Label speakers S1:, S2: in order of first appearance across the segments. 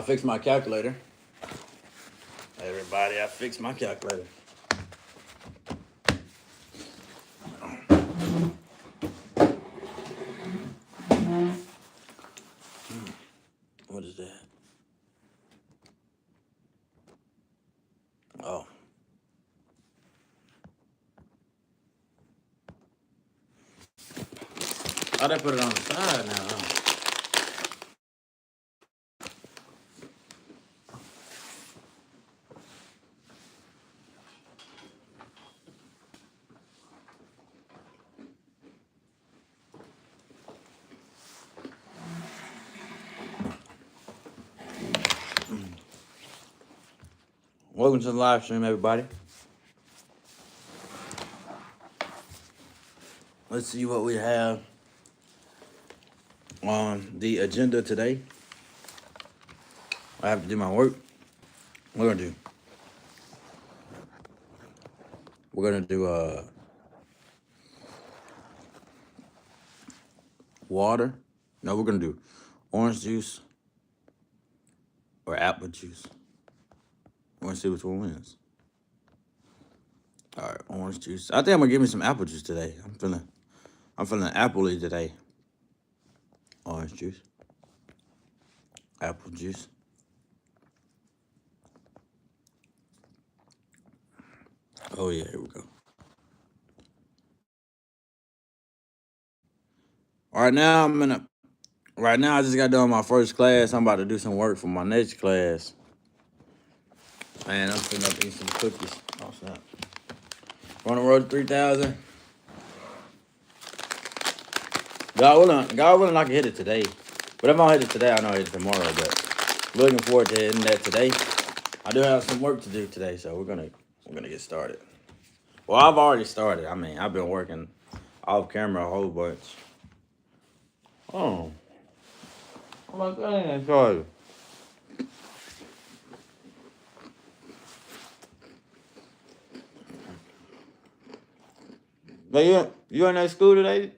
S1: I fixed my calculator. Everybody, I fixed my calculator. What is that? Oh. Oh, they put it on the side now, huh? Welcome to the live stream, everybody. Let's see what we have on the agenda today. I have to do my work. We're gonna do water. No, we're gonna do orange juice or apple juice. We're gonna see which one wins. All right, orange juice. I think I'm gonna give me some apple juice today. I'm feeling appley today. Orange juice, apple juice. Oh yeah, here we go. Right now I just got done my first class. I'm about to do some work for my next class. Man, I'm sitting up eating some cookies. Oh snap. On the road to 3,000. God willing, I can hit it today. But if I don't hit it today, I know I hit it tomorrow. But looking forward to hitting that today. I do have some work to do today, so we're gonna get started. Well, I've already started. I mean, I've been working off camera a whole bunch. Oh my goodness, sorry. Hey, you in that school today?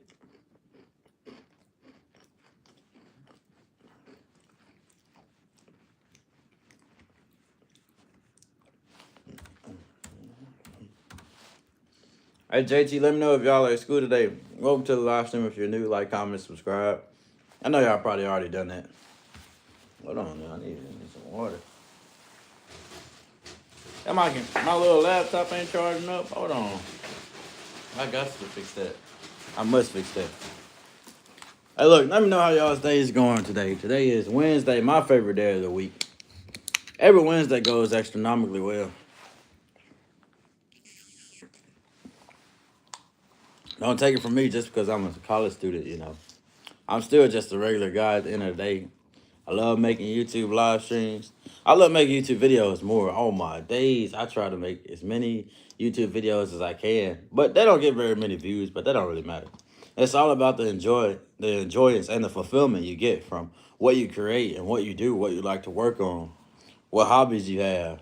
S1: Hey JT, let me know if y'all are at school today. Welcome to the live stream. If you're new, like, comment, subscribe. I know y'all probably already done that. Hold on, man. I need some water. That my little laptop ain't charging up. Hold on. I got to fix that. I must fix that. Hey, look, let me know how y'all's day is going today. Today is Wednesday, my favorite day of the week. Every Wednesday goes astronomically well. Don't take it from me just because I'm a college student, you know. I'm still just a regular guy at the end of the day. I love making YouTube live streams. I love making YouTube videos more. Oh my days. I try to make as many YouTube videos as I can. But they don't get very many views, but that don't really matter. It's all about the enjoyance and the fulfillment you get from what you create and what you do, what you like to work on, what hobbies you have,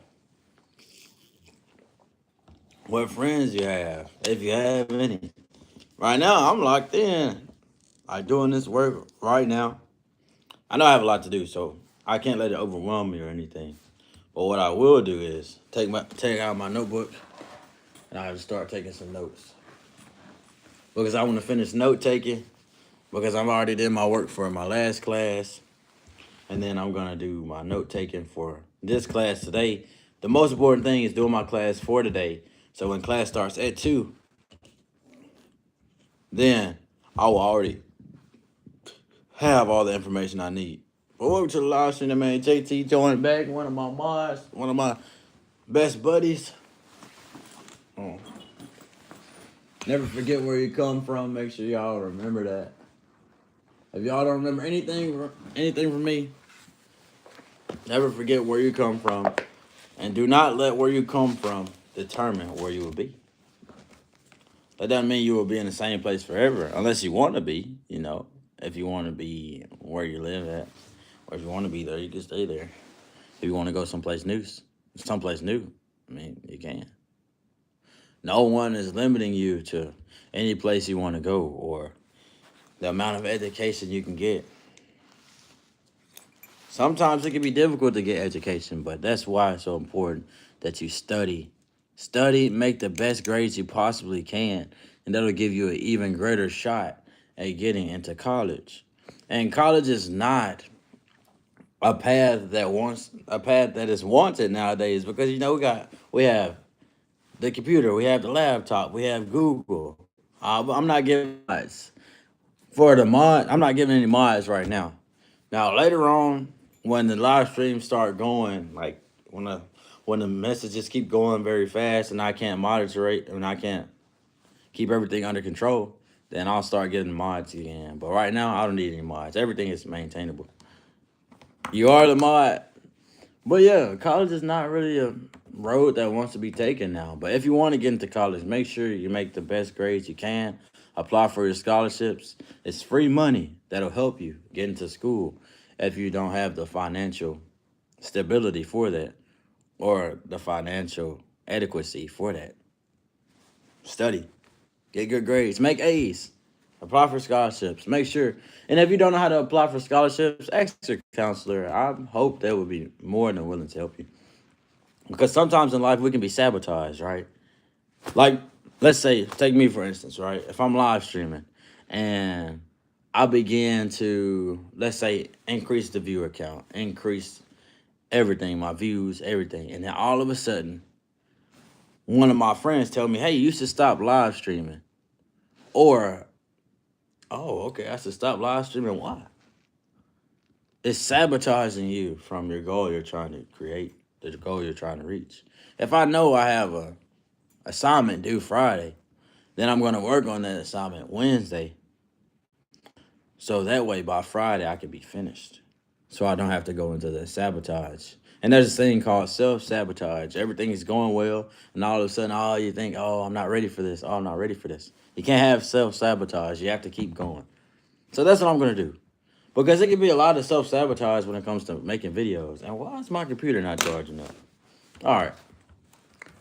S1: what friends you have, if you have any. Right now, I'm locked in. I'm doing this work right now. I know I have a lot to do, so I can't let it overwhelm me or anything. But what I will do is take out my notebook and I'll just start taking some notes. Because I want to finish note taking, because I've already did my work for my last class. And then I'm gonna do my note taking for this class today. The most important thing is doing my class for today. So when class starts at 2, then I will already have all the information I need. But welcome to the live stream, man. JT joined back, one of my mods, one of my best buddies. Oh. Never forget where you come from. Make sure y'all remember that. If y'all don't remember anything from me, never forget where you come from. And do not let where you come from determine where you will be. That doesn't mean you will be in the same place forever, unless you want to be, you know. If you want to be where you live at, or if you want to be there, you can stay there. If you want to go someplace new, I mean, you can. No one is limiting you to any place you want to go or the amount of education you can get. Sometimes it can be difficult to get education, but that's why it's so important that you study. Study, make the best grades you possibly can, and that'll give you an even greater shot at getting into college. And college is not a path that is wanted nowadays because we have the computer, we have the laptop, we have Google. I'm not giving mods for the mod. I'm not giving any mods right now. Now later on, when the live streams start going, like when the when the messages keep going very fast and I can't moderate and I can't keep everything under control, then I'll start getting mods again. But right now, I don't need any mods. Everything is maintainable. You are the mod. But yeah, college is not really a road that wants to be taken now. But if you want to get into college, make sure you make the best grades you can. Apply for your scholarships. It's free money that'll help you get into school if you don't have the financial stability for that or the financial adequacy for that. Study, get good grades, make A's, apply for scholarships. Make sure, and if you don't know how to apply for scholarships, ask your counselor. I hope they will be more than willing to help you. Because sometimes in life we can be sabotaged, right? Like, let's say, take me for instance, right? If I'm live streaming and I begin to, let's say, increase the viewer count, increase everything, my views, everything, and then all of a sudden, one of my friends tell me, "Hey, you should stop live streaming," or, "Oh, okay, I should stop live streaming." Why? It's sabotaging you from your goal you're trying to create, the goal you're trying to reach. If I know I have a assignment due Friday, then I'm going to work on that assignment Wednesday. So that way by Friday I can be finished. So I don't have to go into the sabotage. And there's a thing called self-sabotage. Everything is going well, and all of a sudden, oh, you think, oh, I'm not ready for this. Oh, I'm not ready for this. You can't have self-sabotage. You have to keep going. So that's what I'm going to do. Because it can be a lot of self-sabotage when it comes to making videos. And why is my computer not charging up? All right.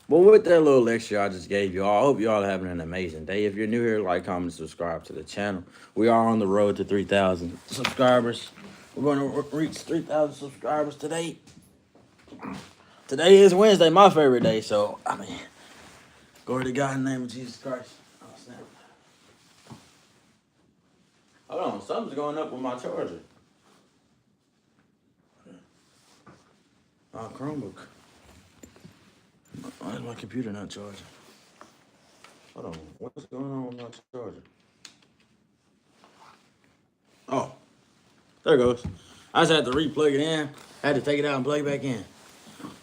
S1: Well, with that little lecture I just gave you all, I hope you all are having an amazing day. If you're new here, like, comment, subscribe to the channel. We are on the road to 3,000 subscribers. We're going to reach 3,000 subscribers today. Today is Wednesday, my favorite day. So, glory to God in the name of Jesus Christ. Oh, snap. Hold on, something's going up with my charger. Oh, Chromebook. Why is my computer not charging? Hold on, what's going on with my charger? Oh, there it goes. I just had to re-plug it in. I had to take it out and plug it back in.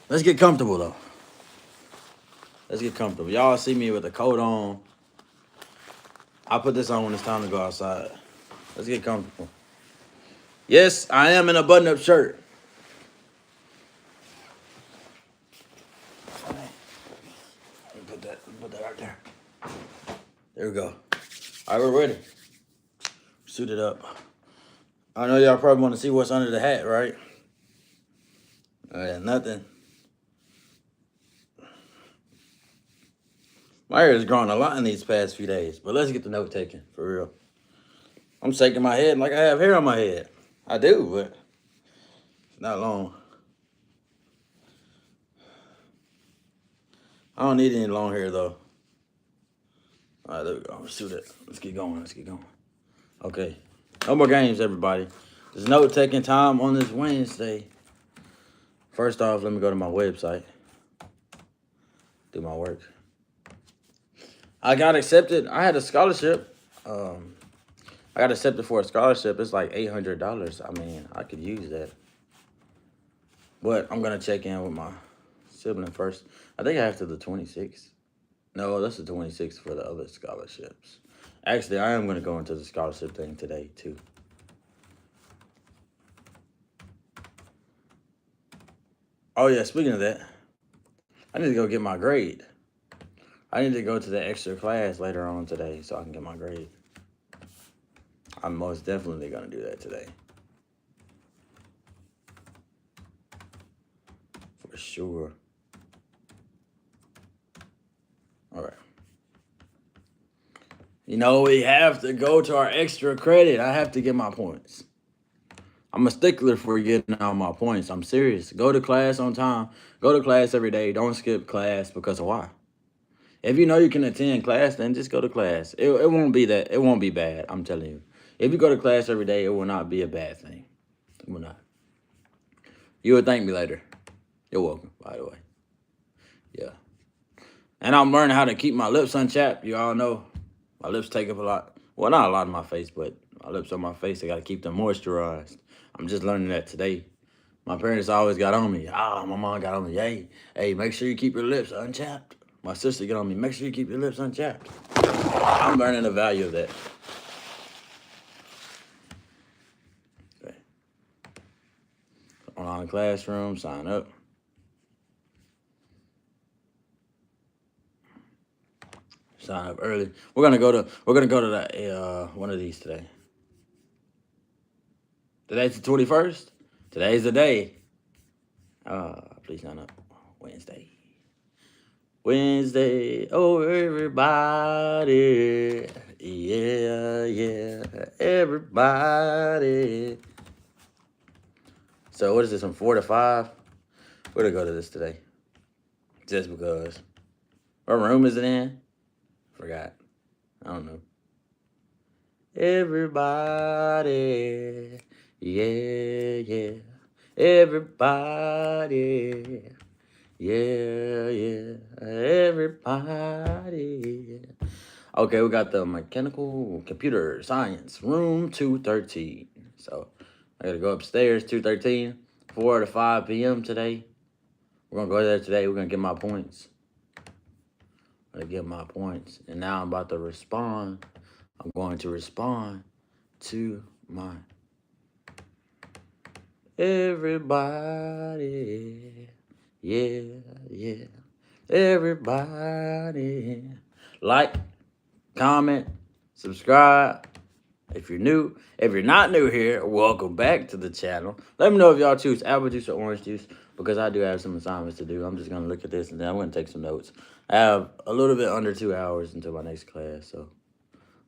S1: Let's get comfortable, though. Let's get comfortable. Y'all see me with a coat on. I'll put this on when it's time to go outside. Let's get comfortable. Yes, I am in a button-up shirt. Put that right there. There we go. All right, we're ready. Suited up. I know y'all probably want to see what's under the hat, right? Nothing. My hair has grown a lot in these past few days, but let's get the note taken, for real. I'm shaking my head like I have hair on my head. I do, but it's not long. I don't need any long hair, though. All right, there we go. Let's do that. Let's get going. Let's get going. Okay. No more games, everybody. There's note taking time on this Wednesday. First off, let me go to my website. Do my work. I got accepted. I had a scholarship. I got accepted for a scholarship. It's like $800. I mean, I could use that. But I'm going to check in with my sibling first. I think I have to the 26th. No, that's the 26th for the other scholarships. Actually, I am going to go into the scholarship thing today, too. Oh, yeah, speaking of that, I need to go get my grade. I need to go to the extra class later on today so I can get my grade. I'm most definitely going to do that today. For sure. All right. You know, we have to go to our extra credit. I have to get my points. I'm a stickler for getting all my points. I'm serious. Go to class on time. Go to class every day. Don't skip class because of why. If you know you can attend class, then just go to class. It won't be that. It won't be bad. I'm telling you. If you go to class every day, it will not be a bad thing. It will not. You will thank me later. You're welcome, by the way. Yeah. And I'm learning how to keep my lips unchapped. You all know my lips take up a lot. Well, not a lot of my face, but my lips on my face, I got to keep them moisturized. I'm just learning that today. My parents always got on me. My mom got on me. Hey, make sure you keep your lips unchapped. My sister got on me. Make sure you keep your lips unchapped. I'm learning the value of that. Okay. Online classroom, sign up. Sign up early. We're gonna go to the one of these today. Today's the 21st. Today's the day. Please sign up. Wednesday. Oh everybody. Yeah, everybody. So what is this, from 4 to 5? We're gonna go to this today. Just because. What room is it in? Forgot. I don't know. Everybody. Yeah. Everybody. Yeah. Everybody. Okay, we got the mechanical computer science, room 213. So I gotta go upstairs, 213, 4 to 5 p.m. today. We're gonna go there today. We're gonna get my points. And now I'm about to respond. I'm going to respond to my everybody. Yeah. Everybody. Like, comment, subscribe. If you're not new here, welcome back to the channel. Let me know if y'all choose apple juice or orange juice, because I do have some assignments to do. I'm just gonna look at this and then I'm gonna take some notes. I have a little bit under 2 hours until my next class, so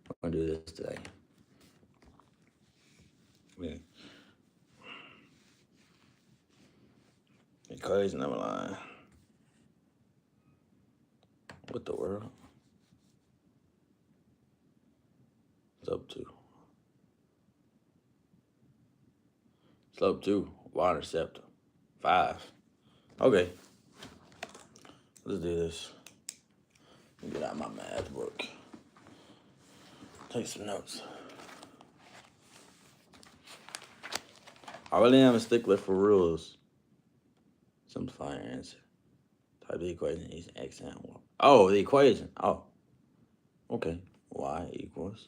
S1: I'm gonna do this today. Yeah. Equation number line. What the world? Slope 2. Slope 2. Y-intercept 5. Okay. Let's do this. Get out my math book. Take some notes. I really am a stickler for rules. Simplify your answer. Type the equation using x and y. Oh, the equation. Oh. Okay. Y equals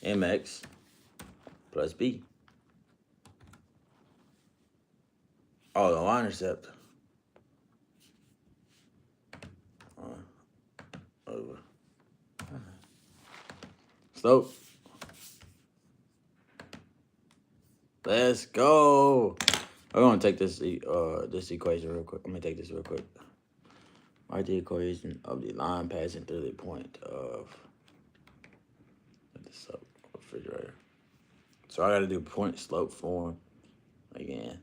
S1: mx plus b. Oh, the y-intercept. Over. Slope. Let's go. I'm gonna take this equation real quick. Let me take this real quick. Write the equation of the line passing through the point of the refrigerator. So I gotta do point slope form again.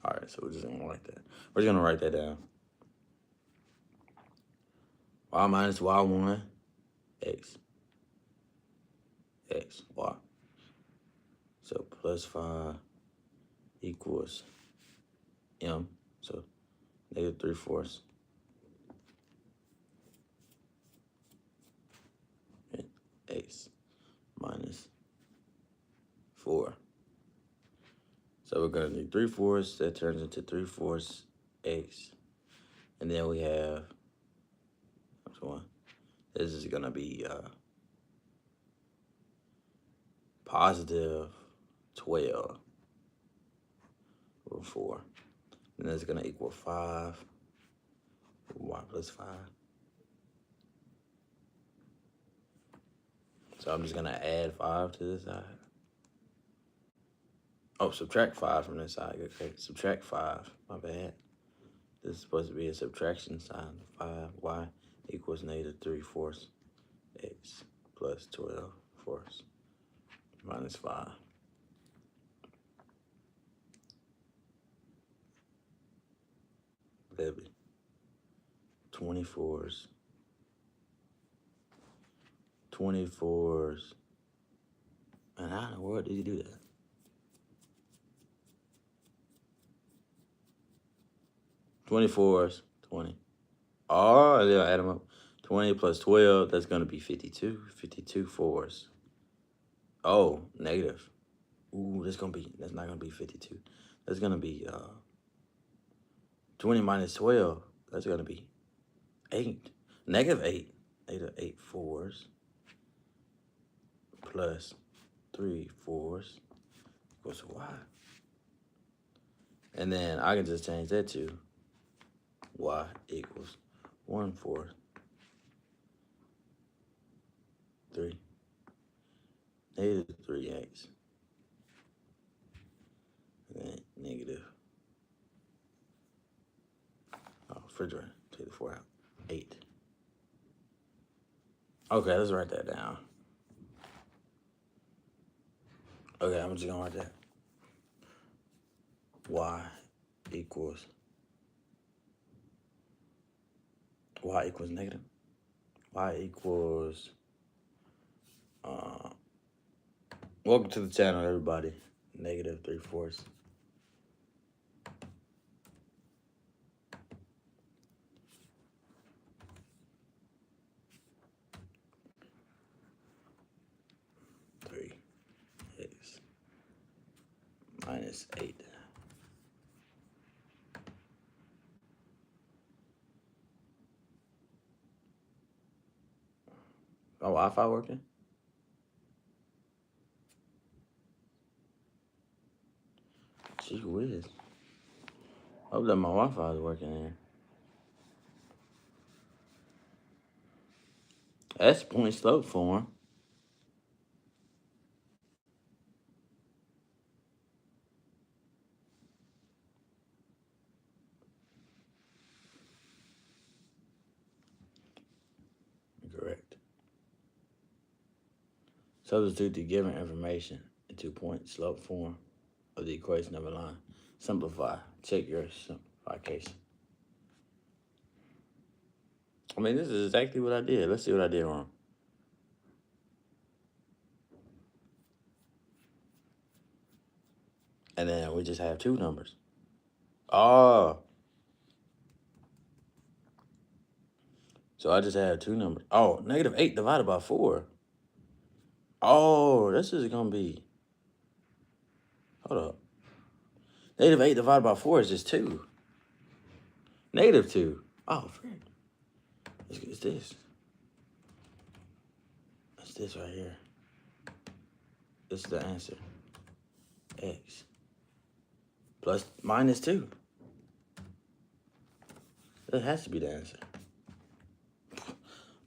S1: All right, so we're just gonna write that. We're just gonna write that down. Y minus y1 x, y. So plus 5 equals m. So negative 3/4 x minus 4. So we're gonna do 3/4. That turns into 3/4 x, and then we have one. This is gonna be positive 12 over 4. And that's gonna equal 5. Y plus 5. So I'm just gonna add 5 to this side. Oh, subtract 5 from this side. Okay, subtract 5. My bad. This is supposed to be a subtraction sign. 5y equals negative 3/4 x plus 12/4. minus 5. Baby. 24s. 24s. And how in the world did you do that? 24s, 20. Oh, they'll add them up. 20 plus 12, that's going to be 52. 52 fours. Oh, negative. Ooh, that's not going to be 52. That's going to be 20 minus 12. That's going to be 8. Negative 8. Negative 8 fours. Plus 3 fours equals y. And then I can just change that to y equals 1 4 3. Negative 3x. And then negative. Oh, refrigerator. Take the 4 out. 8. Okay, let's write that down. Okay, I'm just gonna write that. Y equals negative. Y equals welcome to the channel, everybody. Negative 3/4. X minus 8. Oh, Wi-Fi working? Gee whiz. Hope that my Wi-Fi is working here. That's point slope form. Correct. Substitute the given information into point slope form of the equation of a line. Simplify. Check your simplification. I mean, this is exactly what I did. Let's see what I did wrong. And then we just have 2 numbers. Oh. So I just have 2 numbers. Oh, negative 8 divided by 4. Oh, this is going to be... Hold up. Negative 8 divided by 4 is just 2. Negative 2. Oh, frick. It's this. It's this right here. This is the answer. X. Plus minus 2. That has to be the answer.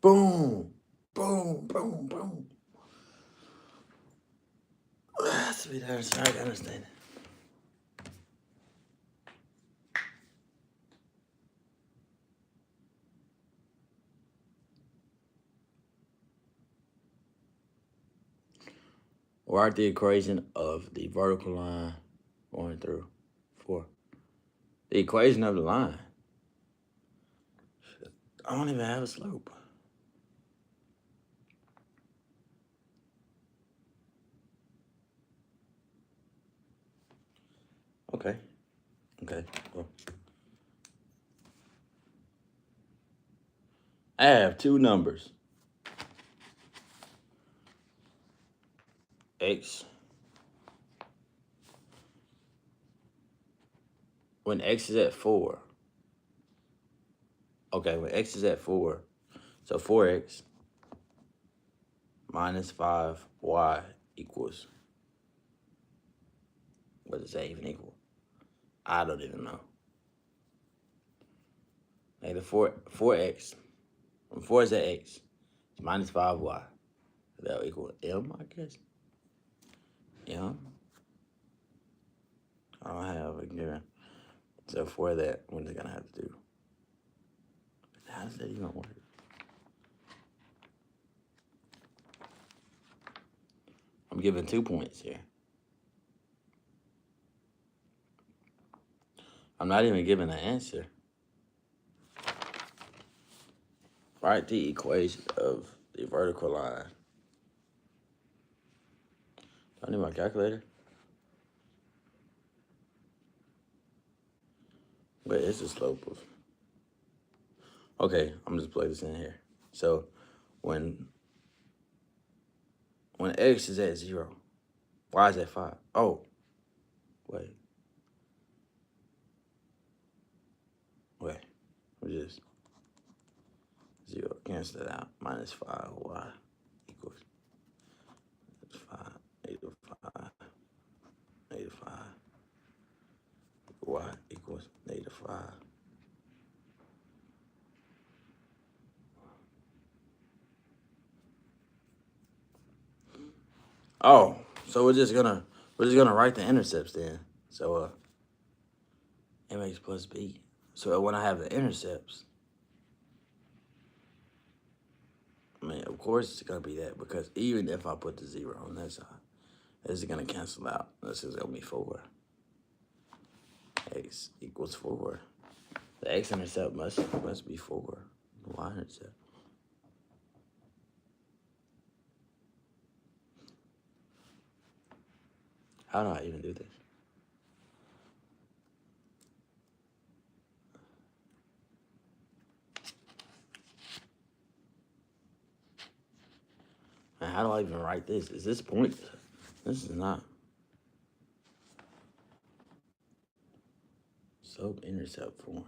S1: Boom. Boom, boom, boom. That has to be the answer. I can understand it. Write the equation of the vertical line going through 4. The equation of the line. I don't even have a slope. Okay. Well, I have 2 numbers. X. When X is at 4. Okay, when X is at 4. So 4X minus 5Y equals... What does that even equal? I don't even know. Negative 4X. When 4 is at X, it's minus 5Y. That'll equal M, I guess. M. I don't have a given. So for that, what is it gonna have to do? How does that even work? I'm giving 2 points here. I'm not even giving an answer. Write the equation of the vertical line. Do I need my calculator? Wait, it's the slope of... Okay, I'm just play this in here. So, when x is at 0, y is at 5. Oh, wait. Which is 0. Cancel that out. Minus 5y equals 5, negative 5, negative 5. Y equals negative 5. Oh, so we're just gonna write the intercepts then. So mx plus b. So when I have the intercepts, I mean, of course it's gonna be that, because even if I put the 0 on that side, this is gonna cancel out. This is gonna be 4. X equals 4. The x-intercept must be 4. The y-intercept. How do I even do this? Man, how do I even write this? Is this point? This is not. Slope-intercept form.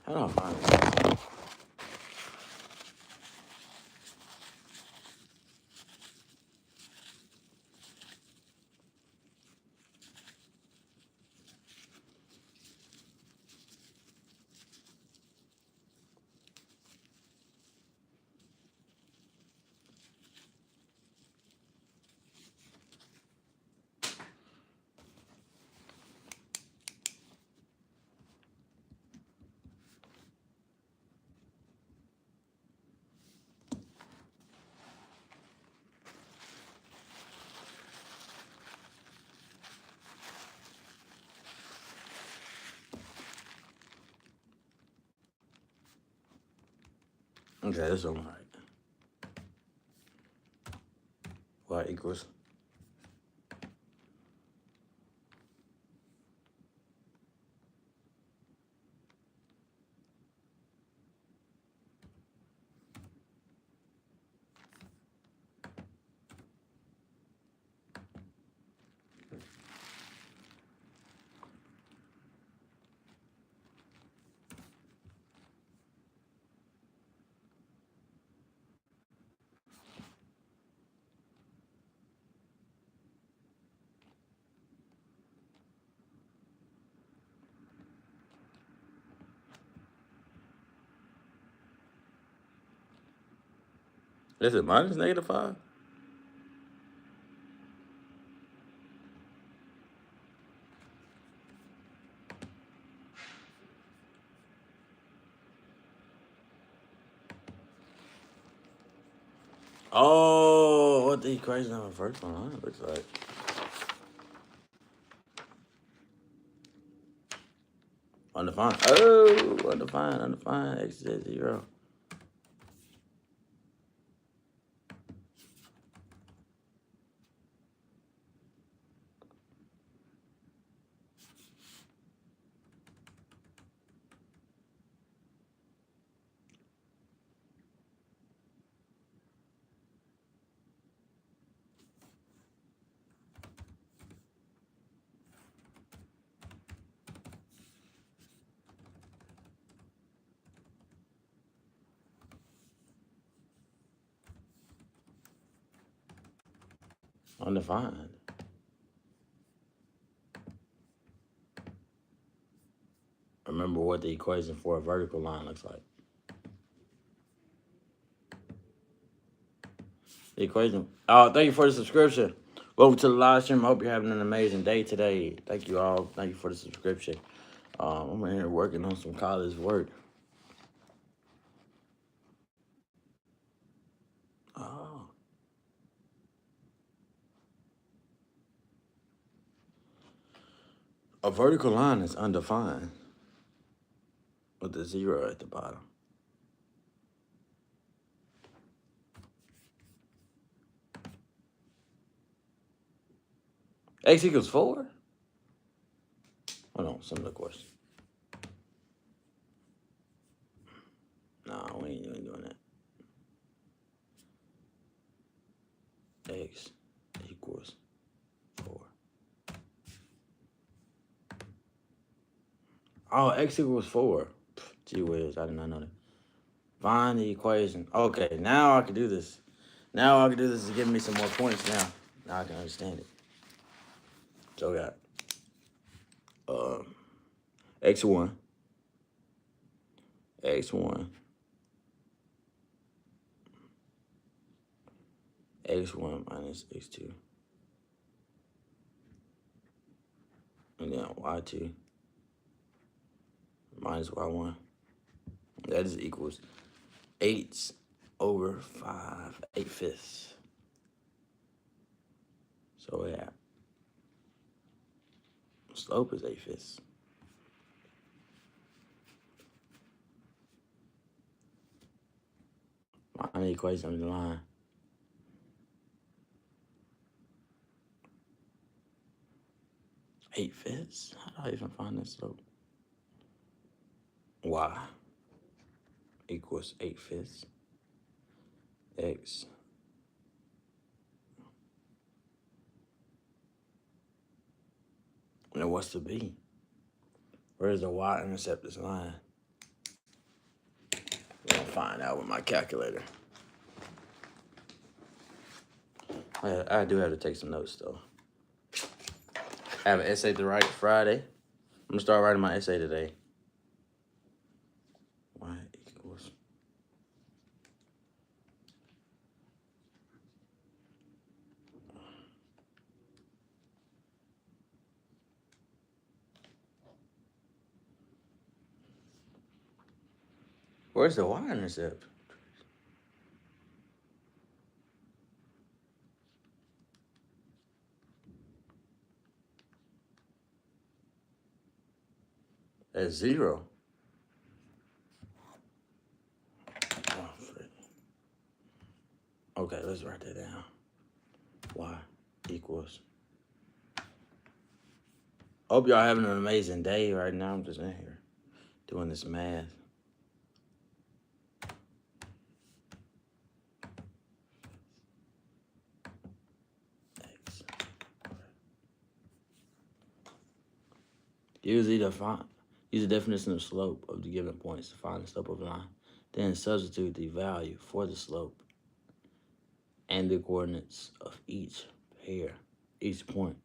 S1: How do I find this? Okay, that's all right. Y equals. Is it minus negative 5? Oh, what the equation of a vertical line looks like. Undefined. Oh, undefined. X is at 0. Undefined. Remember what the equation for a vertical line looks like. The equation. Oh, thank you for the subscription. Welcome to the live stream. I hope you're having an amazing day today. Thank you all. Thank you for the subscription. I'm in here working on some college work. Oh. A vertical line is undefined with a 0 at the bottom. X equals 4? Hold on, similar question. No, we ain't doing that. X equals 4. Oh, X equals 4. Gee whiz, I did not know that. Find the equation. Okay, now I can do this. Now I can do this to give me some more points now. Now I can understand it. So we got x1, x1, x1 minus x2, and then y2 minus y1. That is equals 8 over 5, 8/5. So yeah, slope is 8/5. Find the equation of the line. Eight fifths? How do I even find this slope? Y equals 8/5. X and what's the B? Where does the Y intercept this line? We're gonna find out with my calculator. I do have to take some notes though. I have an essay to write Friday. I'm gonna start writing my essay today. Y equals. Where's the Y intercept? That's 0. Oh, frick. Okay, let's write that down. Y equals. Hope y'all having an amazing day right now. I'm just in here doing this math. X. Use the definition of slope of the given points to find the slope of a line. Then substitute the value for the slope and the coordinates of each point,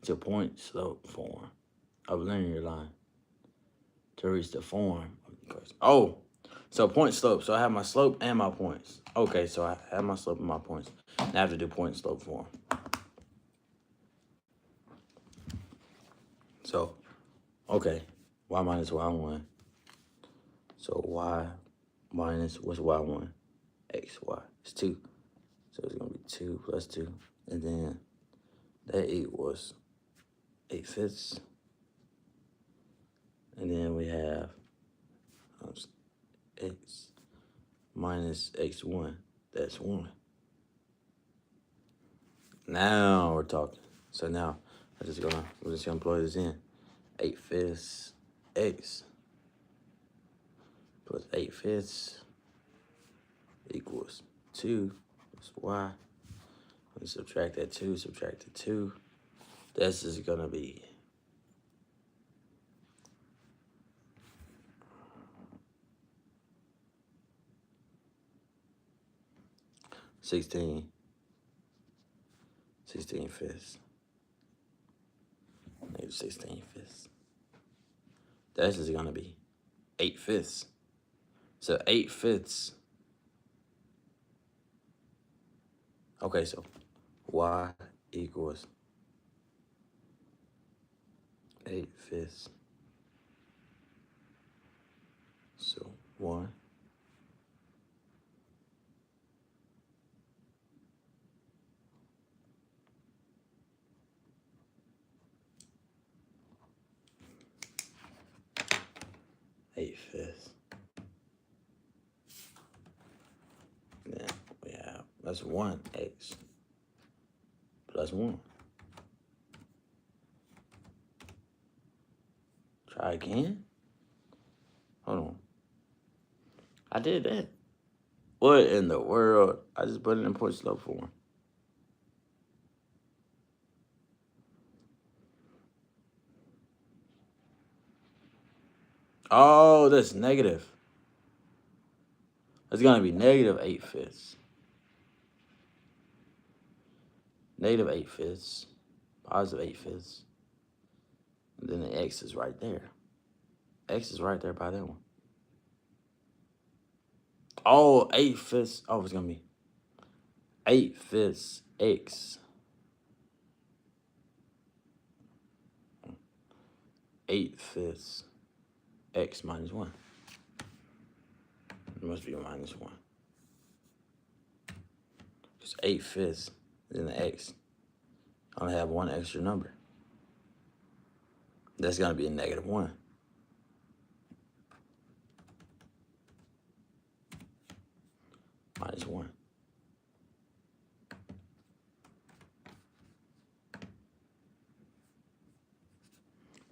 S1: into point slope form of a linear line to reach the form of the equation. Oh, so point slope. So I have my slope and my points. Okay, so I have my slope and my points. Now I have to do point slope form. So, okay, y minus y1. So y minus, what's y1? xy. It's 2. So it's going to be 2 plus 2. And then that equals 8/5. And then we have x minus x1. That's 1. Now we're talking. So now we're just gonna plug this in. 8/5 x plus 8/5 equals 2 plus y. We subtract that 2, subtract the 2. This is gonna be 16/5. Negative 16/5. This is gonna be 8/5. So 8/5. Okay, so y equals 8/5. So 1. 8/5. Then we have, that's 1x plus 1. Try again? Hold on. I did that. What in the world? I just put it in point slope form. Oh, that's negative. It's going to be negative 8/5. Negative 8/5. Positive 8/5. And then the x is right there. X is right there by that one. Oh, 8/5. Oh, it's going to be 8/5 x. 8/5 x minus 1. It must be minus 1. It's 8/5. Then the x. I only have one extra number. That's going to be a negative 1. Minus 1.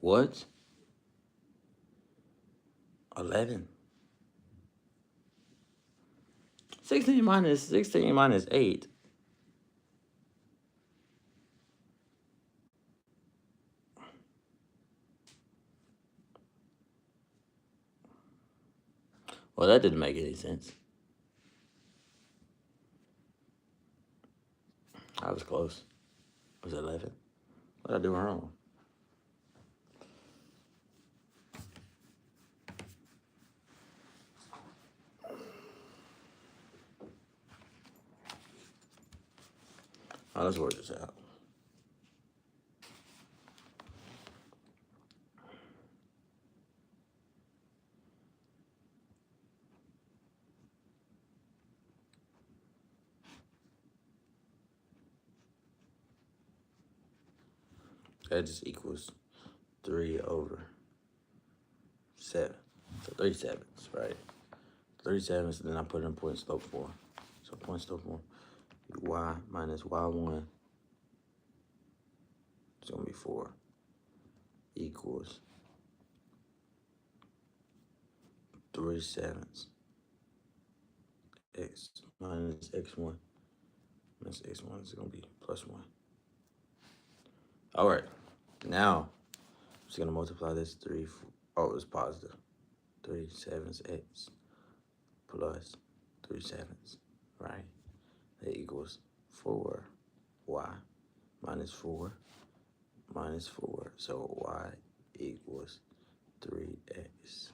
S1: What? 11. 16 minus 8. Well, that didn't make any sense. I was close. It was 11. What did I do wrong? Let's work this out. That just equals 3/7. So 3/7, right? 3/7, then I put it in point slope form. So point slope form, y minus y1 is going to be 4 equals 3/7 x minus x1 minus x1 is going to be plus 1. All right, now I'm just going to multiply this 3. Oh, it's positive. 3/7 x plus 3/7, right? That equals 4y minus 4 minus 4. So y equals 3x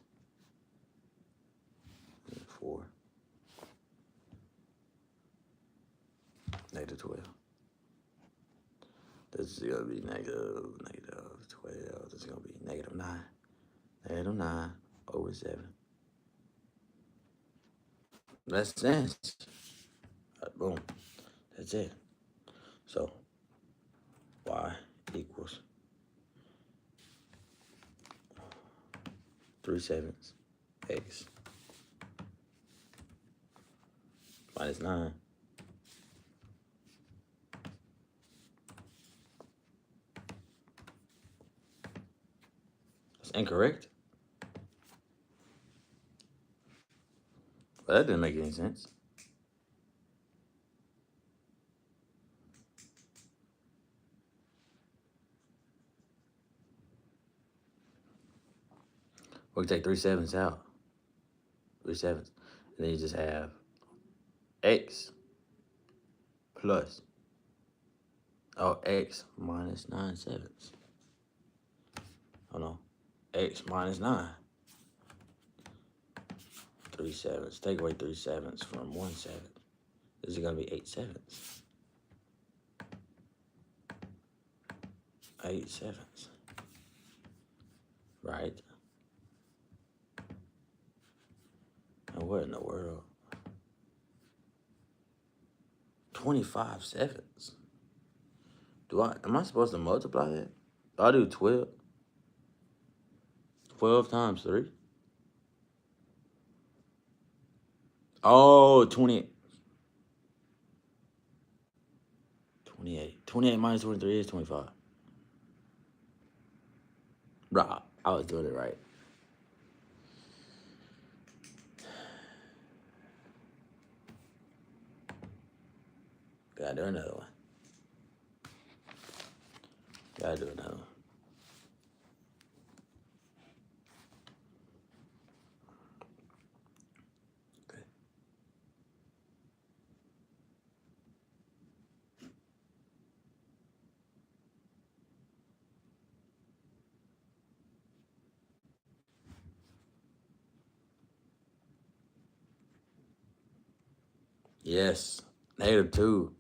S1: and 4. Negative 12. This is going to be negative 12. This is going to be negative 9. Negative 9 over 7. That's sense. Boom. That's it. So y equals 3/7 x minus 9. That's incorrect. But that didn't make any sense. We can take 3/7 out. 3/7. And then you just have x plus, x minus 9/7. Oh no, x minus 9. 3/7. Take away 3/7 from 1/7. This is going to be 8/7. 8 seconds. Right. And what in the world? 25 seconds. Am I supposed to multiply that? I do 12. 12 times 3. Oh, 20. 28. 28 minus 23 is 25. Right. I was doing it right. Gotta do another one. Gotta do another one. Okay. Yes. -2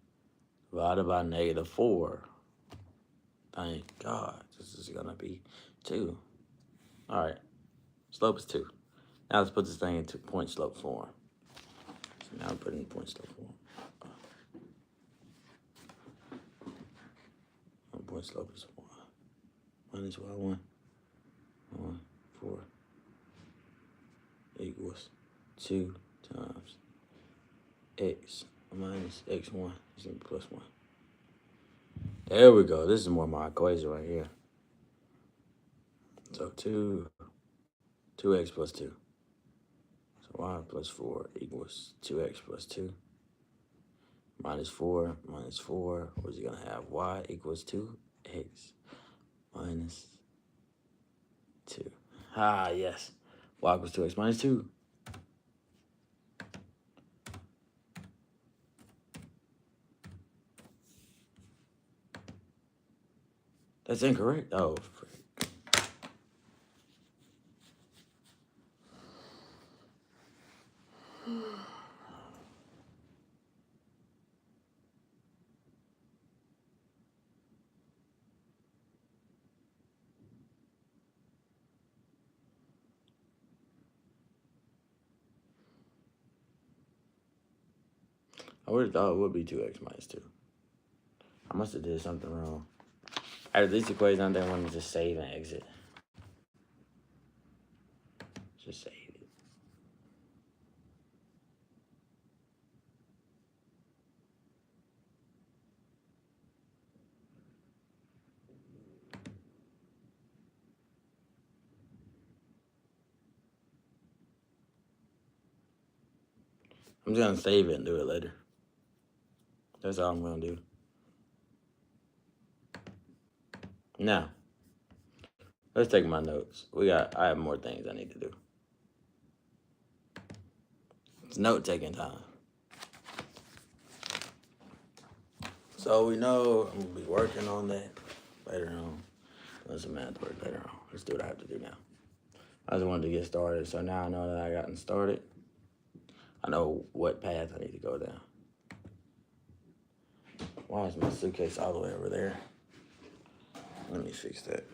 S1: divided by -4. Thank God. This is gonna be 2. All right. Slope is 2. Now let's put this thing into point slope form. So now I'm putting point slope form. Point slope is 1 minus y1, 1, 4 equals 2 times x minus x1 is plus 1. There we go. This is more my equation right here. So 2x plus 2. So y plus 4 equals 2x plus 2. Minus 4 minus 4. What's he going to have? Y equals 2x minus 2. Ah, yes. Y equals 2x minus 2. That's incorrect. Oh, frick. I would have thought it would be 2x minus 2. I must have did something wrong. Out of this equation, I didn't want to just save and exit. Just save it. I'm just going to save it and do it later. That's all I'm going to do. Now, let's take my notes. I have more things I need to do. It's note-taking time. So we know I'm going to be working on that later on. Doing some math work later on. Let's do what I have to do now. I just wanted to get started. So now I know that I gotten started. I know what path I need to go down. Why is my suitcase all the way over there? Let me fix that.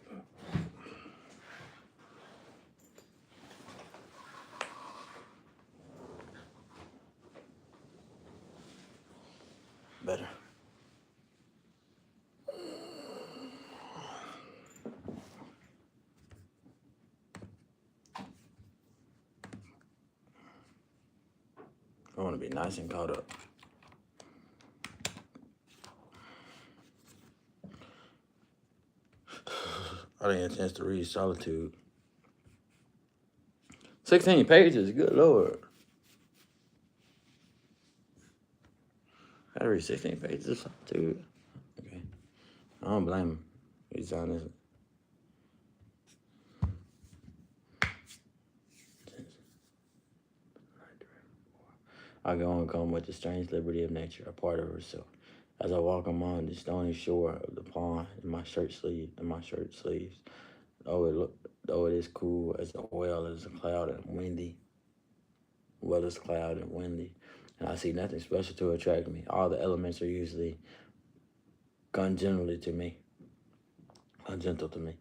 S1: Better. I want to be nice and caught up. I didn't get a chance to read Solitude. 16 pages, good Lord. I gotta read 16 pages of Solitude. Okay. I don't blame him. He's on this. I go and come with the strange liberty of nature, a part of herself. As I walk along the stony shore of the pond in my shirt sleeves, though it is cool as well as cloud and windy, and I see nothing special to attract me. All the elements are usually congenially to me. ungentle to me.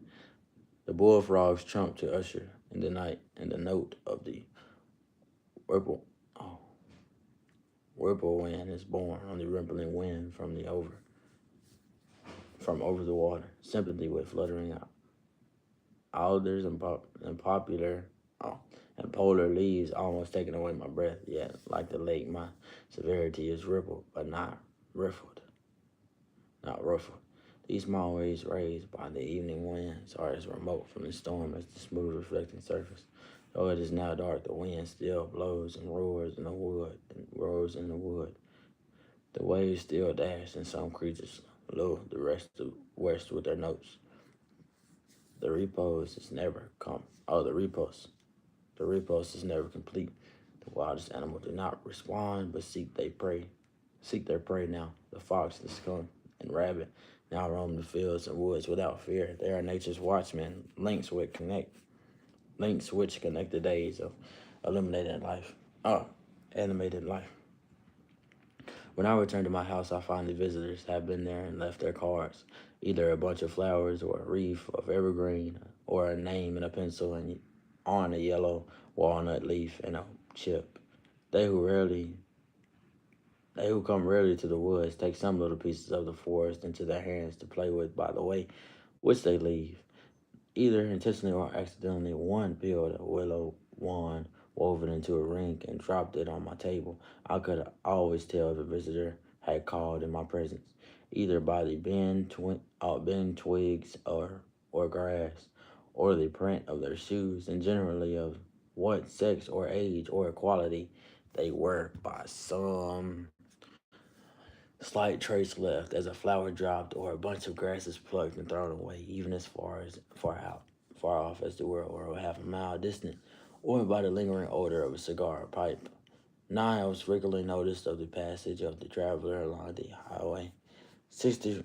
S1: The bullfrogs trump to usher in the night, and the note of the whirple, oh, whirlwind is born on the rippling wind from over the water, sympathy with fluttering alders and popular, oh, and polar leaves almost taking away my breath. Yet, like the lake, my severity is rippled, but ruffled, not ruffled. These small waves raised by the evening winds are as remote from the storm as the smooth reflecting surface. Though it is now dark, the wind still blows and roars in the wood and roars in the wood. The waves still dash, and some creatures lure the rest of west with their notes. The repose is never come. Oh, the repose. The repose is never complete. The wildest animals do not respond, but seek their prey. Seek their prey now. The fox, the skunk, and rabbit now roam the fields and woods without fear. They are nature's watchmen, links which connect the days of illuminated life. Oh, animated life. When I return to my house, I find the visitors have been there and left their cards, either a bunch of flowers or a wreath of evergreen, or a name and a pencil and on a yellow walnut leaf and a chip. They who rarely, they who come rarely to the woods take some little pieces of the forest into their hands to play with by the way, which they leave. Either intentionally or accidentally, one peeled a willow wand woven into a ring and dropped it on my table. I could always tell if a visitor had called in my presence, either by the bend twigs or grass, or the print of their shoes, and generally of what sex or age or quality they were by some slight trace left as a flower dropped or a bunch of grass is plucked and thrown away, even as far off as the world, or half a mile distant, or by the lingering odor of a cigar or pipe. Niles frequently noticed of the passage of the traveler along the highway, 60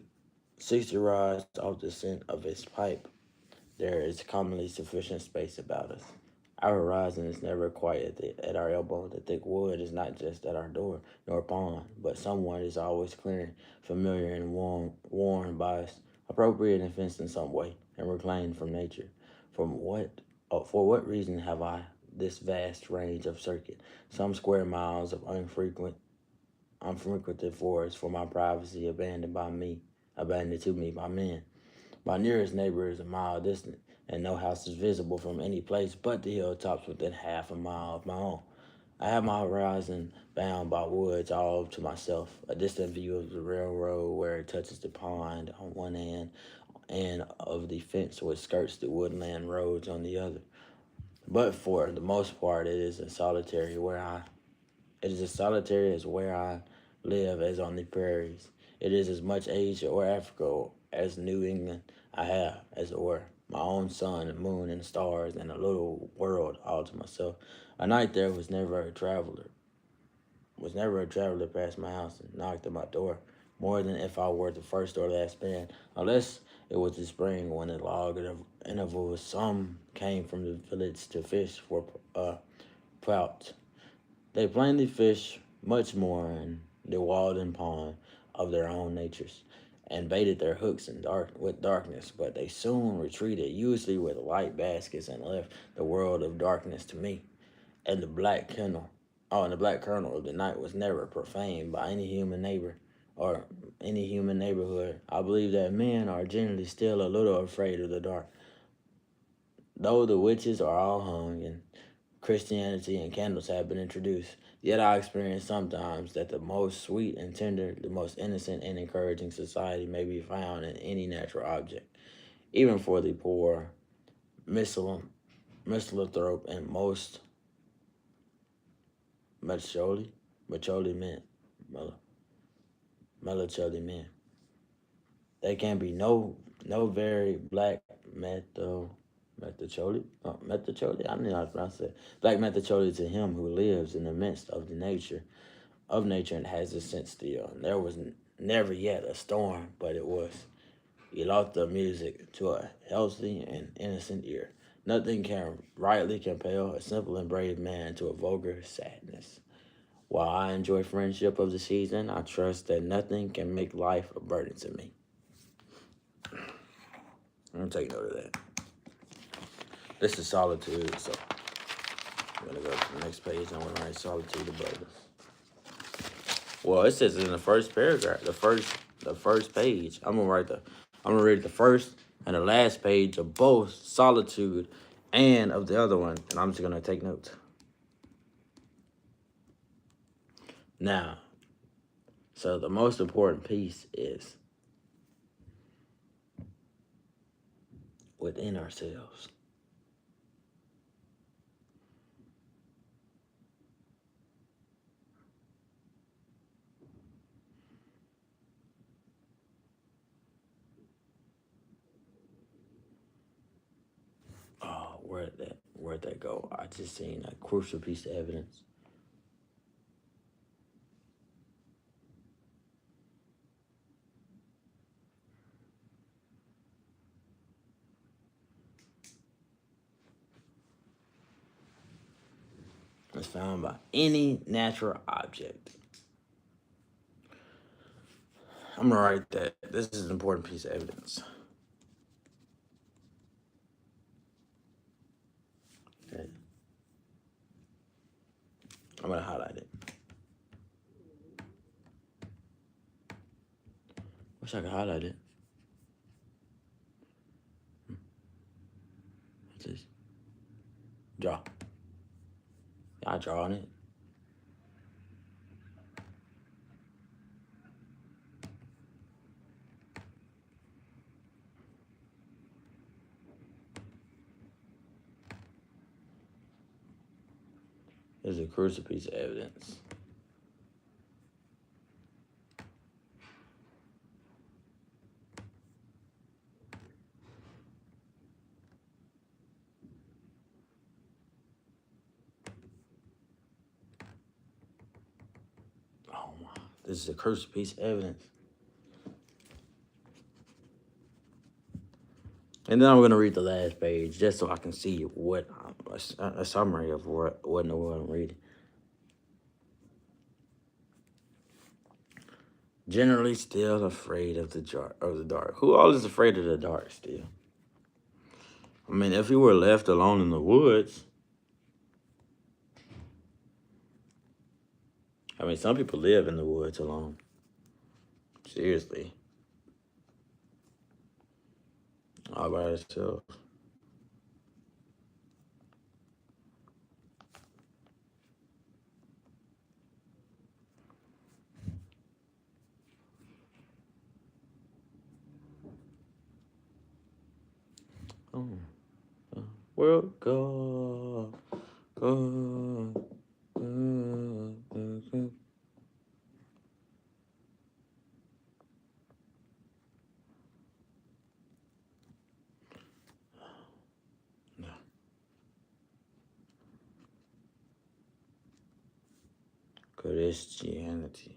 S1: rods off the scent of his pipe. There is commonly sufficient space about us. Our horizon is never quite at our elbow. The thick wood is not just at our door nor pond, but someone is always clearing, familiar and worn by us, appropriate and fenced in some way, and reclaimed from nature. For what reason have I this vast range of circuit, some square miles of unfrequented forest for my privacy abandoned to me by men? My nearest neighbor is a mile distant, and no house is visible from any place but the hilltops within half a mile of my own. I have my horizon bound by woods all to myself, a distant view of the railroad where it touches the pond on one hand, and of the fence which skirts the woodland roads on the other. But for the most part, it is as solitary as where I live as on the prairies. It is as much Asia or Africa as New England I have, as it were, my own sun and moon and stars and a little world all to myself. A night there was never a traveler past my house and knocked at my door, more than if I were the first or last man, unless it was the spring when at log intervals some came from the village to fish for trout. They plainly fish much more in the Walden pond of their own natures, and baited their hooks with darkness, but they soon retreated, usually with light baskets, and left the world of darkness to me. And the and the black kernel of the night was never profaned by any human neighbor or any human neighborhood. I believe that men are generally still a little afraid of the dark, though the witches are all hung and Christianity and candles have been introduced. Yet I experience sometimes that the most sweet and tender, the most innocent and encouraging society may be found in any natural object, even for the poor, misanthrope, and most maturely men, melancholy men. There can be no very black methacholi. I don't know how to pronounce it. Black methacholi to him who lives in the midst of nature and has a sense still. And there was never yet a storm, but it was eloped music to a healthy and innocent ear. Nothing can rightly compel a simple and brave man to a vulgar sadness. While I enjoy friendship of the season, I trust that nothing can make life a burden to me. I'm gonna take note of that. This is solitude, so I'm gonna go to the next page. I'm gonna write solitude above it. Well, it says in the first paragraph, the first page. I'm gonna read the first and the last page of both solitude and of the other one, and I'm just gonna take notes. Now, so the most important piece is within ourselves. Oh, where'd that go? I just seen a crucial piece of evidence. It's found by any natural object. I'm gonna write that. This is an important piece of evidence. Okay. I'm gonna highlight it. Wish I could highlight it. What's this? Draw. I draw on it. This is a crucial piece of evidence. Oh my! This is a crucial piece of evidence. And then I'm gonna read the last page just so I can see what a summary of what in the world I'm reading. Generally, still afraid of the dark. Who all is afraid of the dark still? I mean, if you were left alone in the woods, I mean, some people live in the woods alone. Seriously, all by themselves. Oh, world, go, go, go, go, go. No. Christianity.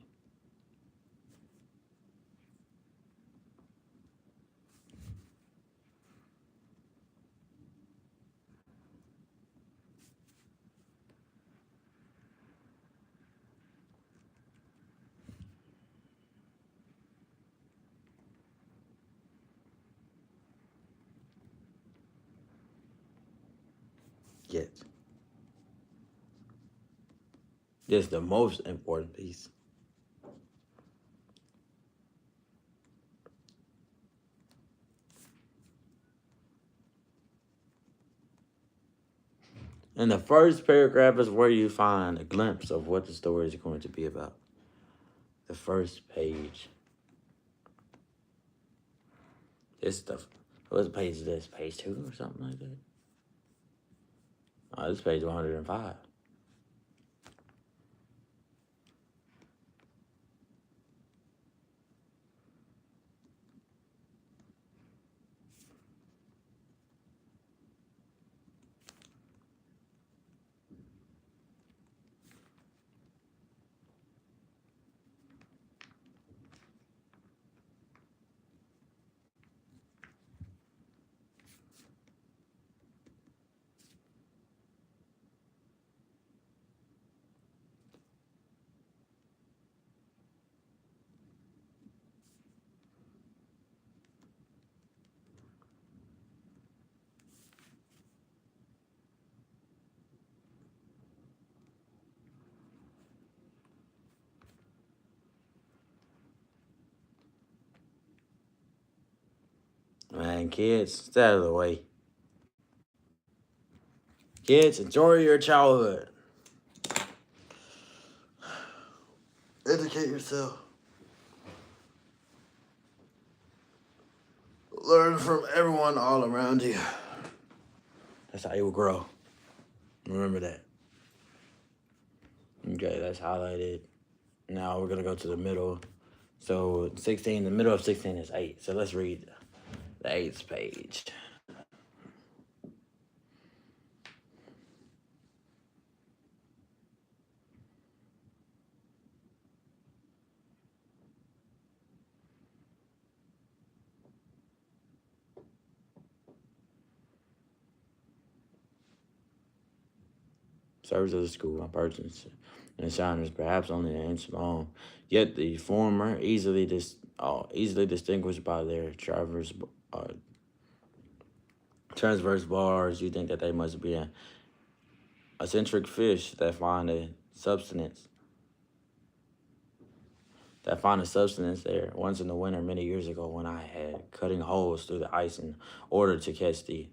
S1: Yet, this is the most important piece. And the first paragraph is where you find a glimpse of what the story is going to be about. The first page. This stuff. What page is this? Page 2 or something like that? Oh, this page 105. Man, kids, stay out of the way. Kids, enjoy your childhood. Educate yourself. Learn from everyone all around you. That's how you will grow. Remember that. Okay, that's highlighted. Now we're gonna go to the middle. So 16, the middle of 16 is 8. So let's read the 8th page. Service of the school, persons and shiners, perhaps only an inch long. Yet the former easily distinguished by their transverse bars. You think that they must be an eccentric fish that find a substance there. Once in the winter, many years ago, when I had cutting holes through the ice in order to catch the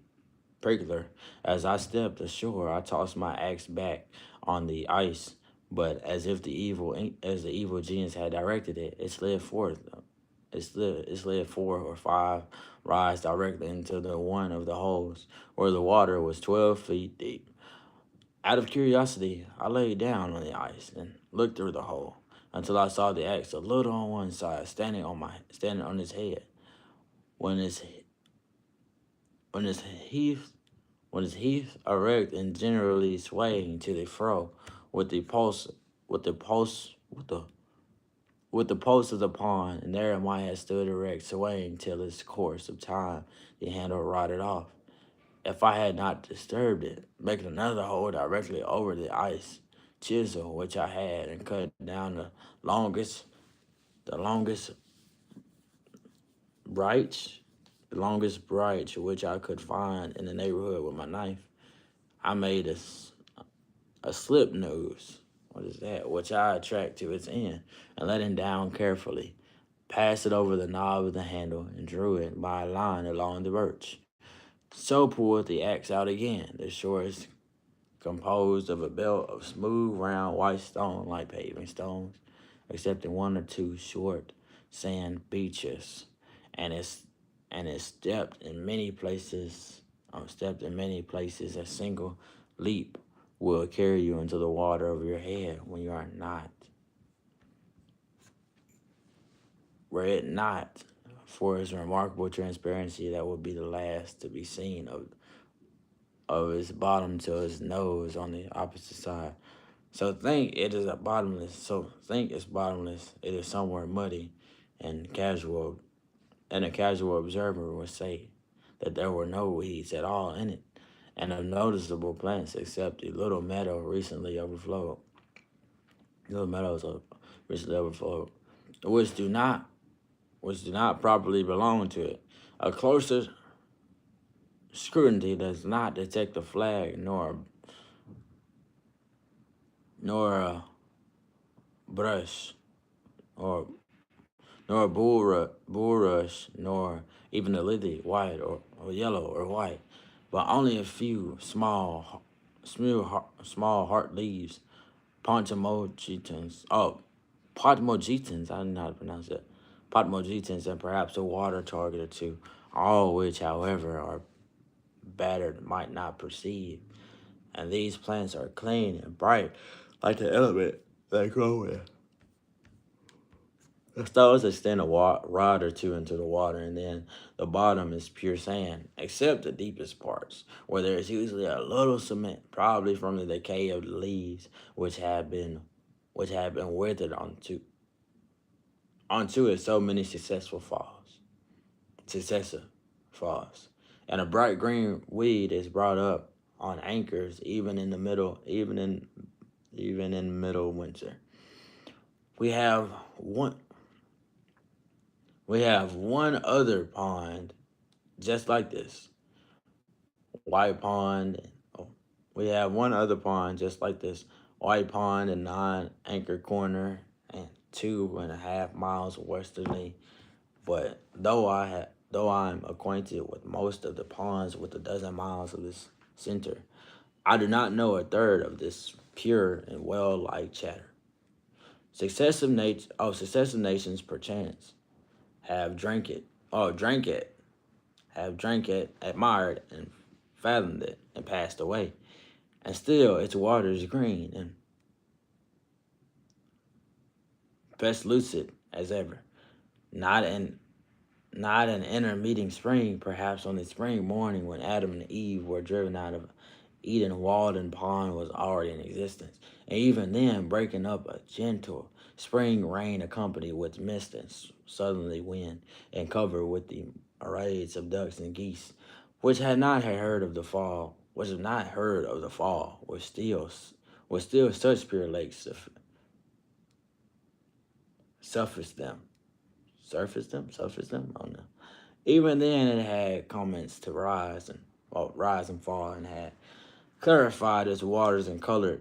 S1: prickler, as I stepped ashore, I tossed my axe back on the ice, but as the evil genius had directed it, it slid forth. It slid 4 or 5 rods directly into the one of the holes, where the water was 12 feet deep. Out of curiosity, I lay down on the ice and looked through the hole until I saw the axe a little on one side, standing on his head. When his heave when his heave erect and generally swaying to the fro, with the pulse with the pulse with the pulse of the pond, and there might have stood erect, swaying till its course of time the handle rotted off. If I had not disturbed it, making another hole directly over the ice chisel which I had, and cut down longest the longest branch the longest branch which I could find in the neighborhood with my knife, I made a slip nose. What is that? Which I attract to its end, and let it down carefully, passed it over the knob of the handle, and drew it by a line along the birch. So pulled the axe out again. The shore is composed of a belt of smooth, round, white stone, like paving stones, excepting 1 or 2 short sand beaches, and it's stepped in many places. A single leap will carry you into the water over your head when you are not. Were it not for his remarkable transparency, that would be the last to be seen of his bottom to his nose on the opposite side. So think it is think it's bottomless. It is somewhere muddy, and a casual observer would say that there were no weeds at all in it, and no noticeable plants except the little meadow recently overflowed. Little meadows recently overflowed, which do not properly belong to it. A closer scrutiny does not detect a flag, nor a brush, or nor a bulrush, nor even a lily, white or yellow or white, but only a few small heart leaves, pontomogitans. Oh, pontomogitans. I don't know how to pronounce it. Pontomogitans, and perhaps a water target or two, all which, however, are battered might not perceive. And these plants are clean and bright, like the element they grow in. The stones extend a rod or two into the water, and then the bottom is pure sand, except the deepest parts, where there is usually a little cement, probably from the decay of the leaves, which have been withered onto it so many successive falls, and a bright green weed is brought up on anchors, even in middle winter. We have one. We have one other pond just like this. White pond. Oh, we have one other pond just like this. White pond and 9 acre corner, and 2.5 miles westerly. But though I though I'm acquainted with most of the ponds with a dozen miles of this center, I do not know a third of this pure and well-like chatter. Successive nations perchance have drank it, have drank it, admired and fathomed it, and passed away, and still its waters green and best lucid as ever. Not an not an intermeeting spring, perhaps on the spring morning when Adam and Eve were driven out of Eden, Walden Pond was already in existence, and even then breaking up a gentle spring rain accompanied with mist and southerly wind, and covered with the arrays of ducks and geese, which had not heard of the fall, which have not heard of the fall, was still such pure lakes to surface them, surface them. I don't know. Even then, it had comments to rise and fall, and had clarified its waters and of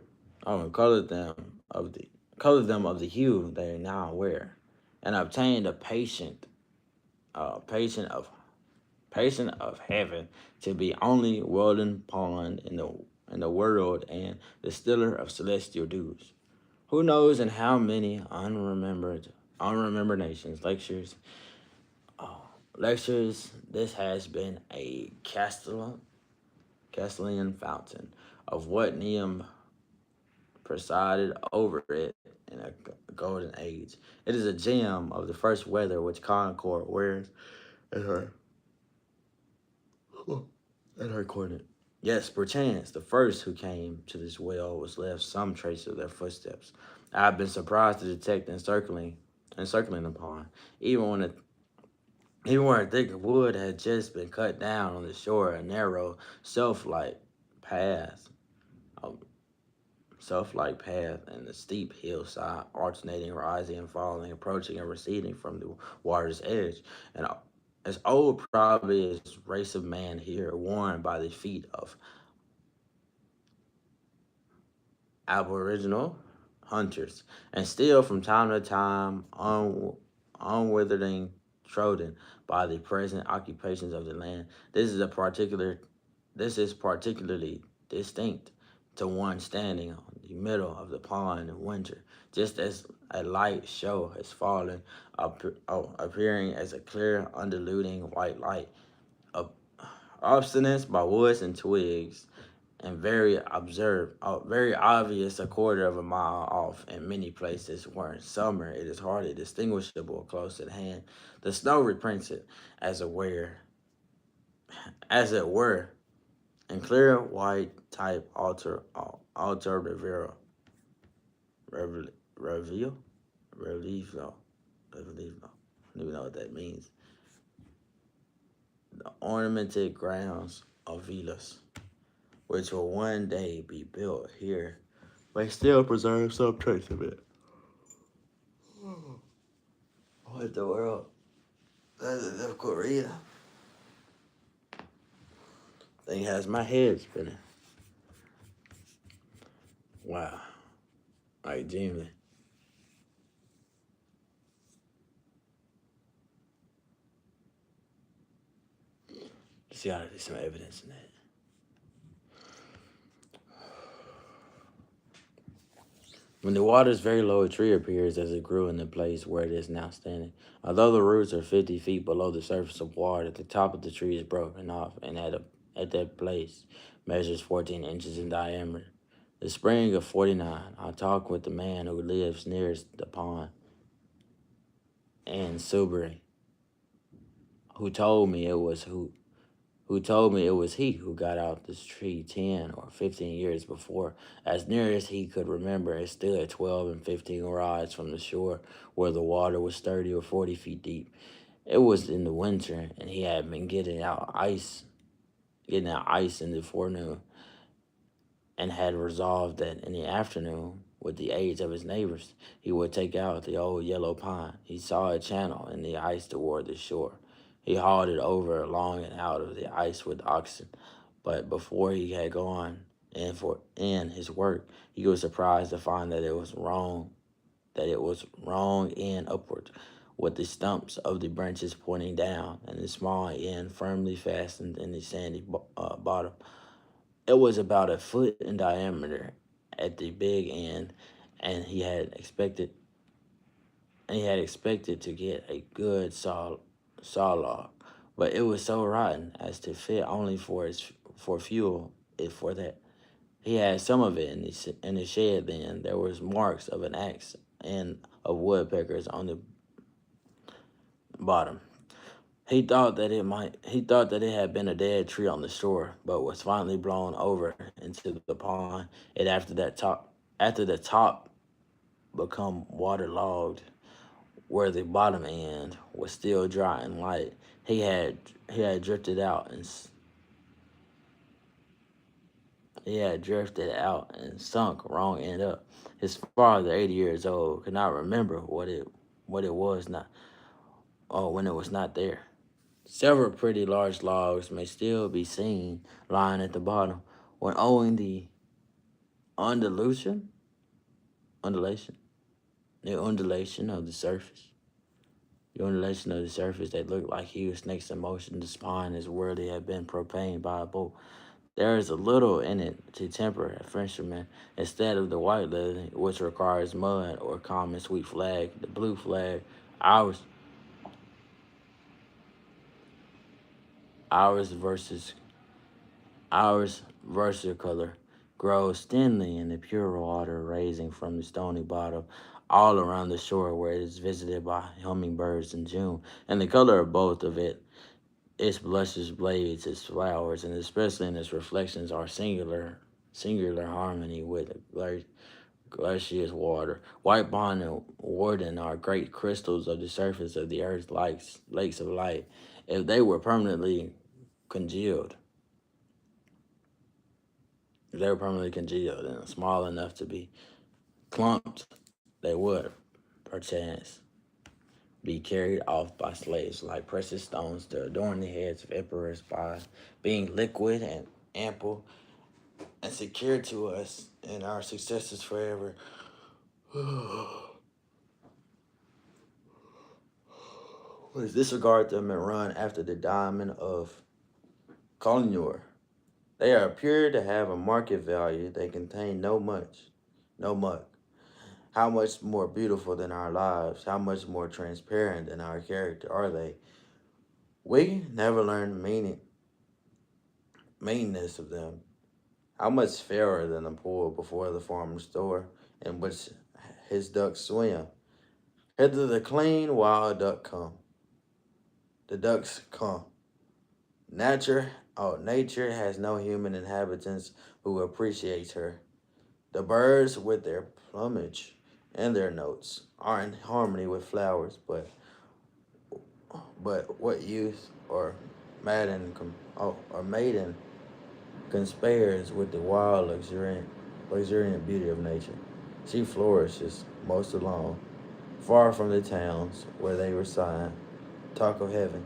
S1: the colored them of the hue they now wear, and obtained a patient of heaven to be only Weldon Pond in the world and distiller of celestial dews. Who knows in how many unremembered nations uh, lectures this has been a Castellan fountain of what Neum presided over it in a golden age. It is a gem of the first weather which Concord wears at her at her coronet. Yes, perchance the first who came to this well was left some trace of their footsteps. I have been surprised to detect encircling the pond, even when even where a thick wood had just been cut down on the shore, a narrow, self-like path, a self-like path, and the steep hillside, alternating, rising and falling, approaching and receding from the water's edge, and as old probably as race of man here, worn by the feet of aboriginal hunters, and still from time to time unwithering trodden by the present occupations of the land. This is particularly distinct to one standing on the middle of the pond in winter, just as a light show has fallen, appearing as a clear, undulating white light, ob- obstinate by woods and twigs, and very obvious a quarter of a mile off in many places where in summer it is hardly distinguishable close at hand. The snow reprints it as as it were, in clear white type alter reveal, relievo, relievo. I don't even know what that means. The ornamented grounds of Velas, which will one day be built here, but still preserve some trace of it. What the world? That's a difficult read. Thing has my head spinning. Wow. Like genuinely. There's gotta be some evidence in that. When the water is very low, a tree appears as it grew in the place where it is now standing. Although the roots are 50 feet below the surface of water, the top of the tree is broken off and at that place measures 14 inches in diameter. The spring of 49, I talked with the man who lives nearest the pond in Silbury, who told me it was who told me it was he who got out this tree 10 or 15 years before. As near as he could remember, it stood 12 and 15 rods from the shore where the water was 30 or 40 feet deep. It was in the winter, and he had been getting out ice in the forenoon, and had resolved that in the afternoon, with the aids of his neighbors, he would take out the old yellow pine. He saw a channel in the ice toward the shore. He hauled it over along and out of the ice with oxen, but before he had gone in his work, he was surprised to find that it was wrong end upward, with the stumps of the branches pointing down and the small end firmly fastened in the sandy bottom. It was about a foot in diameter at the big end, and he had expected to get a good saw log, but it was so rotten as to fit only for fuel. If for that, he had some of it in the shed. Then there was marks of an axe and of woodpeckers on the bottom. He thought that it had been a dead tree on the shore, but was finally blown over into the pond. And after the top become waterlogged, where the bottom end was still dry and light, he had drifted out and sunk wrong end up. His father, 80 years old, could not remember what it was not when it was not there. Several pretty large logs may still be seen lying at the bottom, when owing the undulation, undulation, the undulation of the surface. The undulation of the surface, they looked like huge snakes in motion. The spine is where they had been profaned by a boat. There is a little in it to temper a Frenchman. Instead of the white leather, which requires mud or common sweet flag, the blue flag, ours, ours versus ours versicolor, grows thinly in the pure water rising from the stony bottom all around the shore where it is visited by hummingbirds in June. And the color of both of its blushes, blades, its flowers, and especially in its reflections are singular harmony with glacious water. White bond and warden are great crystals of the surface of the earth's lakes of light. If they were permanently congealed, if they were permanently congealed and small enough to be clumped, they would, perchance, be carried off by slaves like precious stones to adorn the heads of emperors by being liquid and ample and secure to us and our successors forever. Let's disregard them and run after the diamond of Collier. They are pure to have a market value. They contain no muck. How much more beautiful than our lives? How much more transparent than our character are they? We never learn meanness of them. How much fairer than the pool before the farmer's door in which his ducks swim. Hither the clean wild duck come. The ducks come. Nature has no human inhabitants who appreciates her. The birds with their plumage and their notes are in harmony with flowers, but what youth or maiden conspires with the wild luxuriant beauty of nature? She flourishes most alone, far from the towns where they reside. Talk of heaven,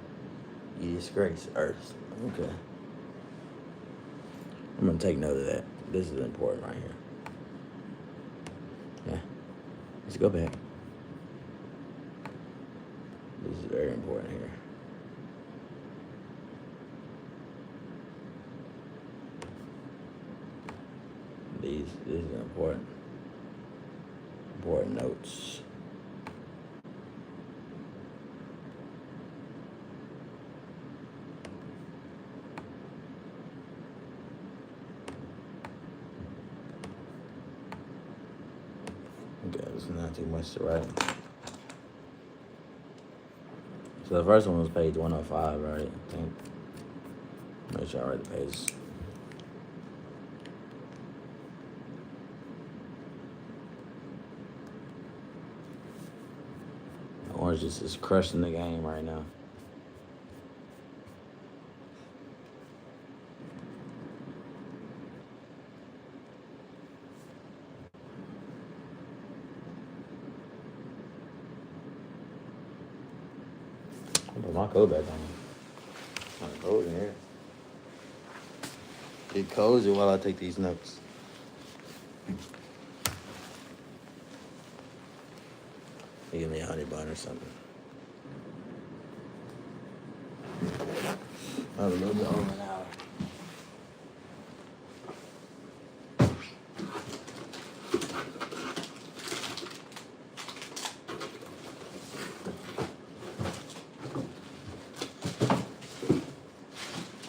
S1: ye disgrace earth. Okay. I'm gonna take note of that. This is important right here. Yeah. Let's go back. This is very important here. This is important notes. Okay, this is not too much to write. So the first one was page 105, right? I think. Make sure I write the pages. Orange is crushing the game right now. I'll put my coat back on. It's kind of cold in here. Get cozy while I take these notes. Give me a honey bun or something. About a little bit over an hour.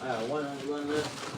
S1: I got one left.